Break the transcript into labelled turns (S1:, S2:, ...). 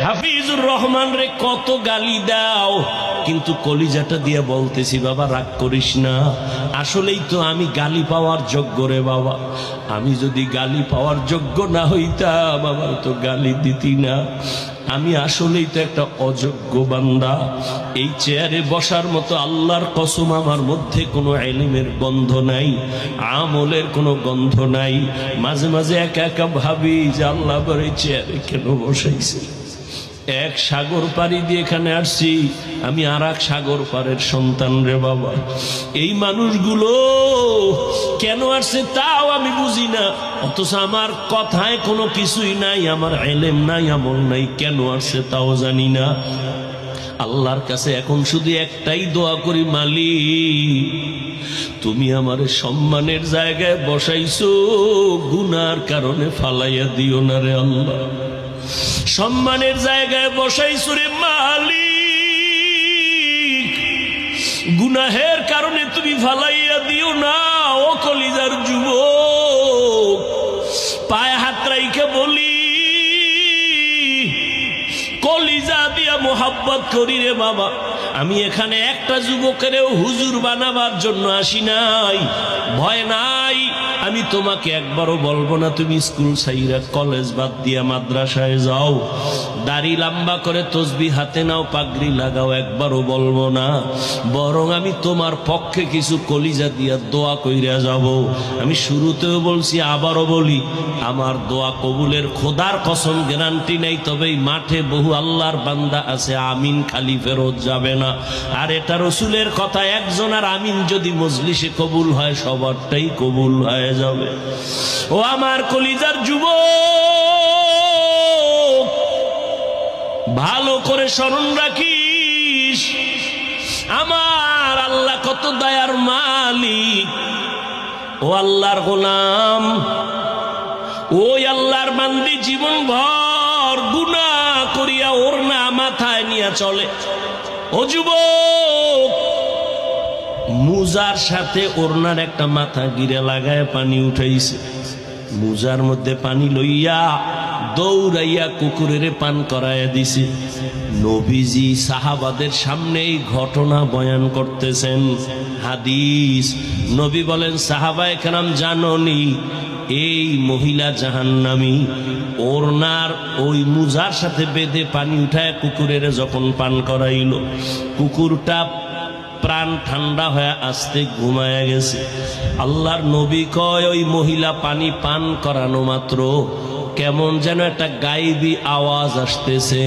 S1: হাফিজুর রহমান রে কত গালি দাও, কিন্তু কলিজাটা দিয়ে বলতেছি বাবা রাগ করিস না, আসলেই তো আমি গালি পাওয়ার যোগ্য রে বাবা। আমি যদি গালি পাওয়ার যোগ্য না হইতাম আমার তো গালি দিতি না। আমি আসলেই তো একটা অযোগ্য বান্দা। এই চেয়ারে বসার মতো আল্লাহর কসম আমার মধ্যে কোনো ইলমের গন্ধ নাই, আমলের কোনো গন্ধ নাই। মাঝে মাঝে একা একা ভাবি যে আল্লাহ বড় এই চেয়ারে কেন বসাইছে। এক সাগর পাড়ি দিয়ে এখানে আসছি, আমি আর এক সাগর পারের সন্তান রে বাবা। এই মানুষগুলো কেন আসছে তাও আমি বুঝি না, অথচ আমার কথায় কোনো কিছুই নাই, আমার ইলম নাই, আমল নাই, কেন আসছে তাও জানি না। আল্লাহর কাছে এখন শুধু একটাই দোয়া করি, মালিক তুমি আমার সম্মানের জায়গায় বসাইছো, গুনার কারণে ফালাইয়া দিও না রে আল্লাহ। সম্মানের জায়গায় বসাইছো রে মালিক, গুনাহের কারণে তুমি ফালাইয়া দিও না। ও কলিজার যুবক, পায়ে হাত রাইখে বলি, কলিজা দিয়া মোহাব্বত করি রে বাবা। আমি এখানে একটা যুবকেরও হুজুর বানাবার জন্য আসি নাই, ভয় নাই। আমি তোমাকে একবারও বলবো না তুমি স্কুল ছাইরা কলেজ বাদ দিয়া মাদ্রাসায় যাও, দাড়ি লম্বা করে তসবিহ হাতে নাও, পাগড়ি লাগাও, একবারও বলবো না। বরং আমি তোমার পক্ষে কিছু কলিজা দিয়া দোয়া কইরা যাব। আমি শুরুতেও বলছি, আবারও বলি, আমার দোয়া কবুলের খোদার কসম গ্যারান্টি নেই, তবে এই মাঠে বহু আল্লাহর বান্দা আছে আমিন খালি ফেরত যাবে না। আর এটা রসুলের কথা, একজন আর আমিন যদি মজলিসে কবুল হয় সবারটাই কবুল হয়ে যাবে। ও আমার কলিজার যুবক, ভালো করে স্মরণ রাখিস, আমার আল্লাহ কত দয়ার মালিক। ও আল্লাহর গোলাম, ওই আল্লাহর বান্দি জীবন ভর গুনাহ করিয়া ওড়না মাথায় নিয়ে চলে। ও যুবক, মুজার সাথে ওড়নার একটা মাথা গিরে লাগায় পানি উঠাইছে, মুজার মধ্যে পানি লইয়া দৌড়াইয়া কুকুরের পান করাইয়া দিছে। নবীজি সাহাবাদের সামনে এই ঘটনা বয়ান করতেছেন। হাদিস, নবী বলেন, সাহাবায়ে কেরাম জানোনি এই মহিলা জাহান্নামী, ওড়নার ওই মুজার সাথে বেঁধে পানি উঠায় কুকুরের যখন পান করাইল, কুকুরটা প্রাণ ঠান্ডা হয়ে আস্তে ঘুমায়া গেছে। আল্লাহর নবী কয়, ওই মহিলা পানি পান করানো মাত্র কেমন যেন একটা গায়েবী আওয়াজ আসতেছে।